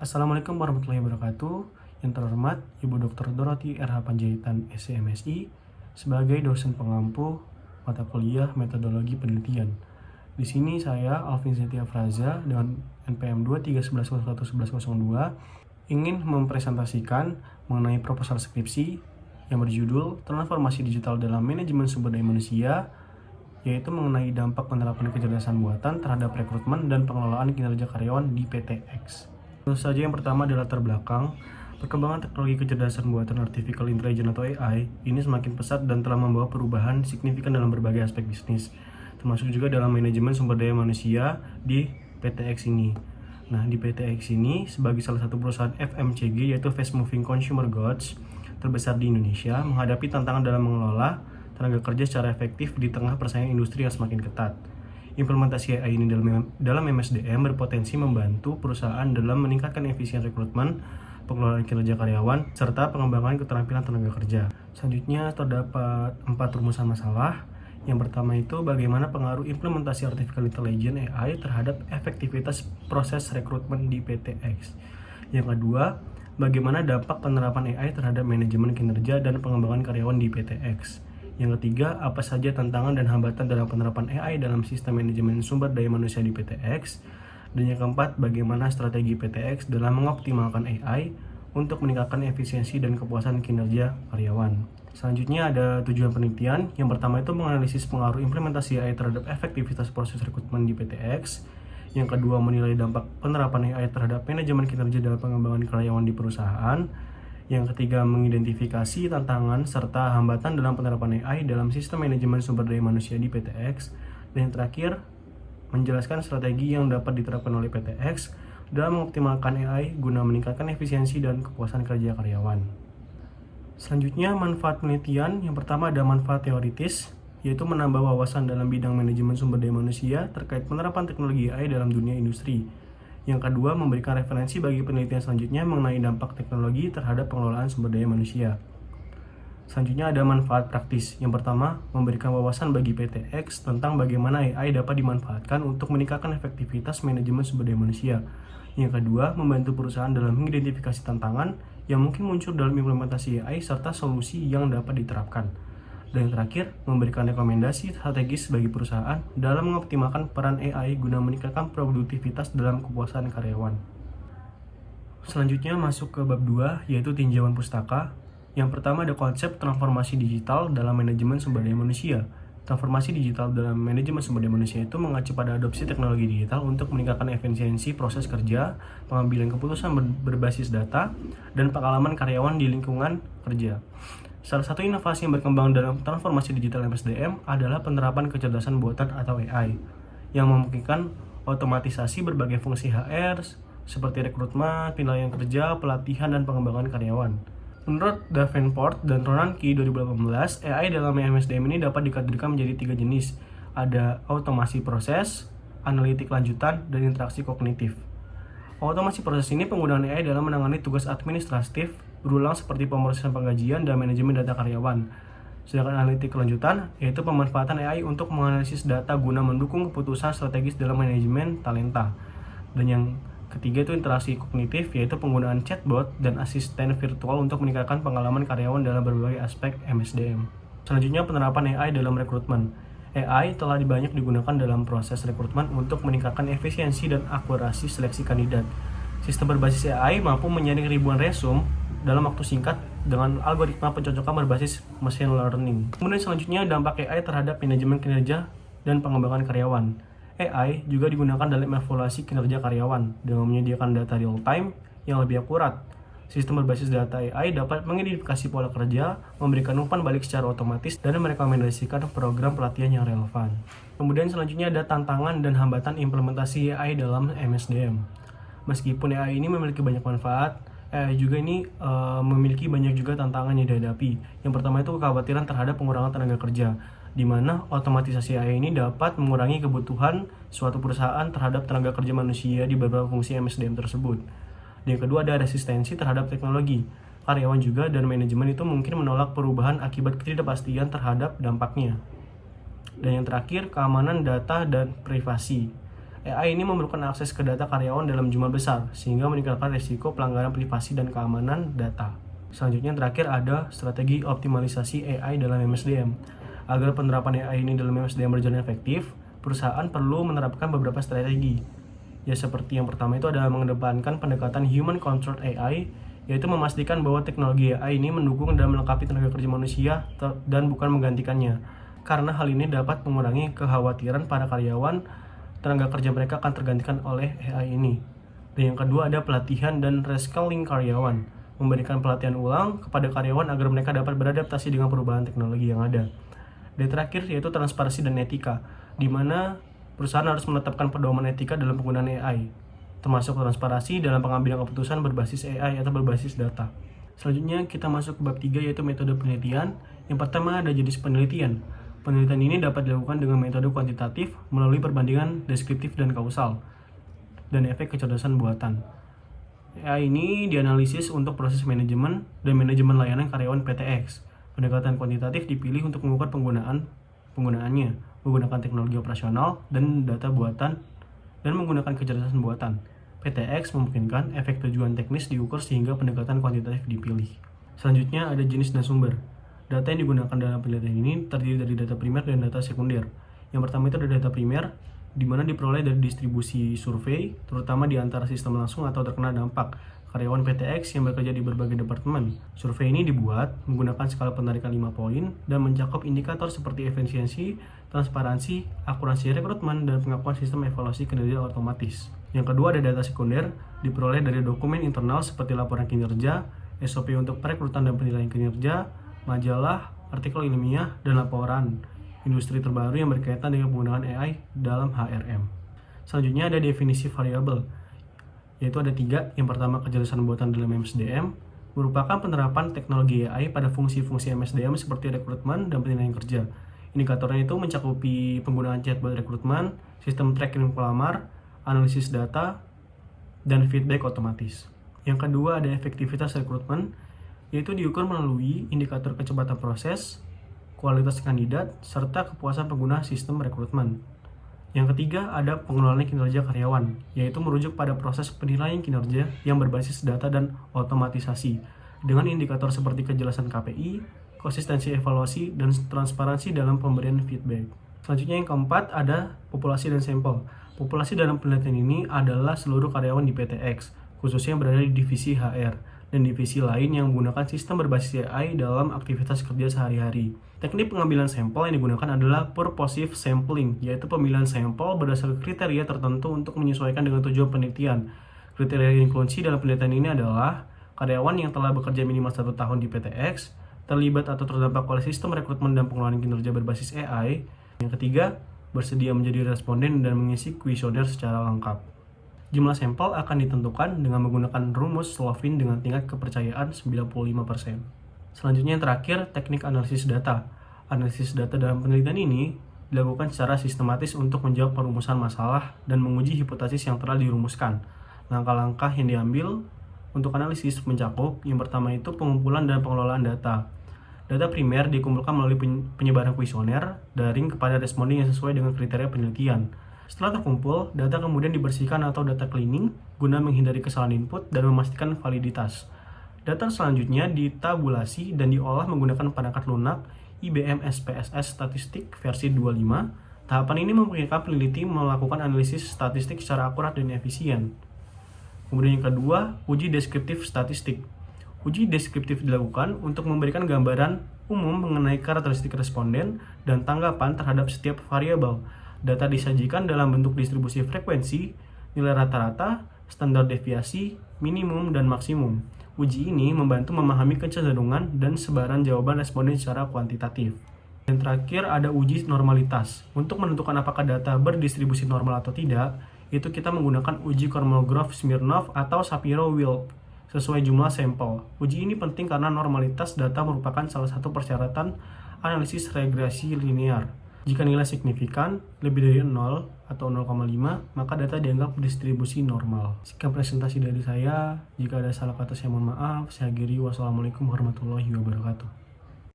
Assalamualaikum warahmatullahi wabarakatuh. Yang terhormat Ibu Dr. Dorothy RH Panjaitan, SCMSI, sebagai dosen pengampu mata kuliah Metodologi Penelitian. Di sini saya, Alvin Zentia Fraza, dengan NPM 2311102, ingin mempresentasikan mengenai proposal skripsi yang berjudul Transformasi Digital dalam Manajemen Sumber Daya Manusia, yaitu mengenai dampak penerapan kecerdasan buatan terhadap rekrutmen dan pengelolaan kinerja karyawan di PTX. Tentu saja yang pertama adalah latar belakang. Perkembangan teknologi kecerdasan buatan Artificial Intelligence atau AI ini semakin pesat dan telah membawa perubahan signifikan dalam berbagai aspek bisnis, termasuk juga dalam manajemen sumber daya manusia di PTX ini. Nah, di PTX ini sebagai salah satu perusahaan FMCG yaitu Fast Moving Consumer Goods terbesar di Indonesia, menghadapi tantangan dalam mengelola tenaga kerja secara efektif di tengah persaingan industri yang semakin ketat. Implementasi AI ini dalam MSDM berpotensi membantu perusahaan dalam meningkatkan efisien rekrutmen, pengelolaan kinerja karyawan, serta pengembangan keterampilan tenaga kerja. Selanjutnya terdapat 4 rumusan masalah. Yang pertama itu bagaimana pengaruh implementasi Artificial Intelligence AI terhadap efektivitas proses rekrutmen di PTX. Yang kedua, bagaimana dampak penerapan AI terhadap manajemen kinerja dan pengembangan karyawan di PTX. Yang ketiga, apa saja tantangan dan hambatan dalam penerapan AI dalam sistem manajemen sumber daya manusia di PTX. Dan yang keempat, bagaimana strategi PTX dalam mengoptimalkan AI untuk meningkatkan efisiensi dan kepuasan kinerja karyawan. Selanjutnya ada tujuan penelitian. Yang pertama itu menganalisis pengaruh implementasi AI terhadap efektivitas proses rekrutmen di PTX. Yang kedua, menilai dampak penerapan AI terhadap manajemen kinerja dalam pengembangan karyawan di perusahaan. Yang ketiga, mengidentifikasi tantangan serta hambatan dalam penerapan AI dalam sistem manajemen sumber daya manusia di PTX. Dan yang terakhir, menjelaskan strategi yang dapat diterapkan oleh PTX dalam mengoptimalkan AI guna meningkatkan efisiensi dan kepuasan kerja karyawan. Selanjutnya, manfaat penelitian. Yang pertama ada manfaat teoritis, yaitu menambah wawasan dalam bidang manajemen sumber daya manusia terkait penerapan teknologi AI dalam dunia industri. Yang kedua, memberikan referensi bagi penelitian selanjutnya mengenai dampak teknologi terhadap pengelolaan sumber daya manusia. Selanjutnya ada manfaat praktis. Yang pertama, memberikan wawasan bagi PTX tentang bagaimana AI dapat dimanfaatkan untuk meningkatkan efektivitas manajemen sumber daya manusia. Yang kedua, membantu perusahaan dalam mengidentifikasi tantangan yang mungkin muncul dalam implementasi AI serta solusi yang dapat diterapkan. Dan yang terakhir, memberikan rekomendasi strategis bagi perusahaan dalam mengoptimalkan peran AI guna meningkatkan produktivitas dalam kepuasan karyawan. Selanjutnya masuk ke bab 2, yaitu tinjauan pustaka. Yang pertama ada konsep transformasi digital dalam manajemen sumber daya manusia. Transformasi digital dalam manajemen sumber daya manusia itu mengacu pada adopsi teknologi digital untuk meningkatkan efisiensi proses kerja, pengambilan keputusan berbasis data, dan pengalaman karyawan di lingkungan kerja. Salah satu inovasi yang berkembang dalam transformasi digital MSDM adalah penerapan kecerdasan buatan atau AI yang memungkinkan otomatisasi berbagai fungsi HR seperti rekrutmen, penilaian kerja, pelatihan, dan pengembangan karyawan. Menurut Davenport dan Ronanki 2018, AI dalam MSDM ini dapat dikategorikan menjadi 3 jenis. Ada otomasi proses, analitik lanjutan, dan interaksi kognitif. Otomasi proses ini penggunaan AI dalam menangani tugas administratif berulang seperti pemrosesan penggajian dan manajemen data karyawan. Sedangkan analitik kelanjutan yaitu pemanfaatan AI untuk menganalisis data guna mendukung keputusan strategis dalam manajemen talenta. Dan yang ketiga itu interaksi kognitif, yaitu penggunaan chatbot dan asisten virtual untuk meningkatkan pengalaman karyawan dalam berbagai aspek MSDM. Selanjutnya penerapan AI dalam rekrutmen. AI telah banyak digunakan dalam proses rekrutmen untuk meningkatkan efisiensi dan akurasi seleksi kandidat. Sistem berbasis AI mampu menyaring ribuan resume dalam waktu singkat dengan algoritma pencocokan berbasis machine learning. Kemudian selanjutnya dampak AI terhadap manajemen kinerja dan pengembangan karyawan. AI juga digunakan dalam evaluasi kinerja karyawan dengan menyediakan data real time yang lebih akurat. Sistem berbasis data AI dapat mengidentifikasi pola kerja, memberikan umpan balik secara otomatis, dan merekomendasikan program pelatihan yang relevan. Kemudian selanjutnya ada tantangan dan hambatan implementasi AI dalam MSDM. Meskipun AI ini memiliki banyak manfaat, AI juga ini memiliki banyak juga tantangan yang dihadapi. Yang pertama itu kekhawatiran terhadap pengurangan tenaga kerja, di mana otomatisasi AI ini dapat mengurangi kebutuhan suatu perusahaan terhadap tenaga kerja manusia di beberapa fungsi MSDM tersebut. Dan yang kedua ada resistensi terhadap teknologi. Karyawan juga dan manajemen itu mungkin menolak perubahan akibat ketidakpastian terhadap dampaknya. Dan yang terakhir, keamanan data dan privasi. AI ini memerlukan akses ke data karyawan dalam jumlah besar, sehingga meningkatkan risiko pelanggaran privasi dan keamanan data. Selanjutnya terakhir ada strategi optimalisasi AI dalam MSDM. Agar penerapan AI ini dalam MSDM berjalan efektif, perusahaan perlu menerapkan beberapa strategi. Ya, seperti yang pertama itu adalah mengedepankan pendekatan human controlled AI, yaitu memastikan bahwa teknologi AI ini mendukung dan melengkapi tenaga kerja manusia dan bukan menggantikannya. Karena hal ini dapat mengurangi kekhawatiran para karyawan tenaga kerja mereka akan tergantikan oleh AI ini. Dan yang kedua ada pelatihan dan reskilling karyawan, memberikan pelatihan ulang kepada karyawan agar mereka dapat beradaptasi dengan perubahan teknologi yang ada. Dan terakhir yaitu transparansi dan etika, di mana perusahaan harus menetapkan pedoman etika dalam penggunaan AI, termasuk transparansi dalam pengambilan keputusan berbasis AI atau berbasis data. Selanjutnya kita masuk ke bab 3 yaitu metode penelitian. Yang pertama ada jenis penelitian. Penelitian ini dapat dilakukan dengan metode kuantitatif melalui perbandingan deskriptif dan kausal, dan efek kecerdasan buatan. AI ini dianalisis untuk proses manajemen dan manajemen layanan karyawan PTX. Pendekatan kuantitatif dipilih untuk mengukur penggunaannya, menggunakan teknologi operasional dan data buatan, dan menggunakan kecerdasan buatan. PTX memungkinkan efek tujuan teknis diukur sehingga pendekatan kuantitatif dipilih. Selanjutnya ada jenis dan sumber. Data yang digunakan dalam penelitian ini terdiri dari data primer dan data sekunder. Yang pertama itu ada data primer, di mana diperoleh dari distribusi survei, terutama di antara sistem langsung atau terkena dampak karyawan PTX yang bekerja di berbagai departemen. Survei ini dibuat menggunakan skala penarikan 5 poin dan mencakup indikator seperti efisiensi, transparansi, akurasi rekrutmen, dan pengakuan sistem evaluasi kinerja otomatis. Yang kedua ada data sekunder, diperoleh dari dokumen internal seperti laporan kinerja, SOP untuk perekrutan dan penilaian kinerja, majalah, artikel ilmiah, dan laporan industri terbaru yang berkaitan dengan penggunaan AI dalam HRM. Selanjutnya ada definisi variabel, yaitu ada 3. Yang pertama, kecerdasan buatan dalam MSDM, merupakan penerapan teknologi AI pada fungsi-fungsi MSDM seperti rekrutmen dan penilaian kerja. Indikatornya itu mencakupi penggunaan chatbot rekrutmen, sistem tracking pelamar, analisis data, dan feedback otomatis. Yang kedua ada efektivitas rekrutmen, yaitu diukur melalui indikator kecepatan proses, kualitas kandidat, serta kepuasan pengguna sistem rekrutmen. Yang ketiga ada pengelolaan kinerja karyawan, yaitu merujuk pada proses penilaian kinerja yang berbasis data dan otomatisasi, dengan indikator seperti kejelasan KPI, konsistensi evaluasi, dan transparansi dalam pemberian feedback. Selanjutnya yang keempat ada populasi dan sampel. Populasi dalam penelitian ini adalah seluruh karyawan di PTX, khususnya yang berada di divisi HR, dan divisi lain yang menggunakan sistem berbasis AI dalam aktivitas kerja sehari-hari. Teknik pengambilan sampel yang digunakan adalah purposive sampling, yaitu pemilihan sampel berdasarkan kriteria tertentu untuk menyesuaikan dengan tujuan penelitian. Kriteria inklusi dalam penelitian ini adalah karyawan yang telah bekerja minimal 1 tahun di PTX, terlibat atau terdampak oleh sistem rekrutmen dan pengelolaan kinerja berbasis AI. Yang ketiga, bersedia menjadi responden dan mengisi kuesioner secara lengkap. Jumlah sampel akan ditentukan dengan menggunakan rumus Slovin dengan tingkat kepercayaan 95%. Selanjutnya yang terakhir, teknik analisis data. Analisis data dalam penelitian ini dilakukan secara sistematis untuk menjawab perumusan masalah dan menguji hipotesis yang telah dirumuskan. Langkah-langkah yang diambil untuk analisis mencakup yang pertama itu pengumpulan dan pengelolaan data. Data primer dikumpulkan melalui penyebaran kuesioner daring kepada responden yang sesuai dengan kriteria penelitian. Setelah terkumpul, data kemudian dibersihkan atau data cleaning guna menghindari kesalahan input dan memastikan validitas. Data selanjutnya ditabulasi dan diolah menggunakan perangkat lunak IBM SPSS Statistik versi 25. Tahapan ini memungkinkan peneliti melakukan analisis statistik secara akurat dan efisien. Kemudian yang kedua, uji deskriptif statistik. Uji deskriptif dilakukan untuk memberikan gambaran umum mengenai karakteristik responden dan tanggapan terhadap setiap variabel. Data disajikan dalam bentuk distribusi frekuensi, nilai rata-rata, standar deviasi, minimum, dan maksimum. Uji ini membantu memahami kecenderungan dan sebaran jawaban responden secara kuantitatif. Dan terakhir ada uji normalitas. Untuk menentukan apakah data berdistribusi normal atau tidak, itu kita menggunakan uji Kolmogorov-Smirnov atau Shapiro-Wilk sesuai jumlah sampel. Uji ini penting karena normalitas data merupakan salah satu persyaratan analisis regresi linear. Jika nilai signifikan lebih dari 0 atau 0,5, maka data dianggap distribusi normal. Sekian presentasi dari saya. Jika ada salah kata saya mohon maaf. Saya akhiri. Wassalamualaikum warahmatullahi wabarakatuh.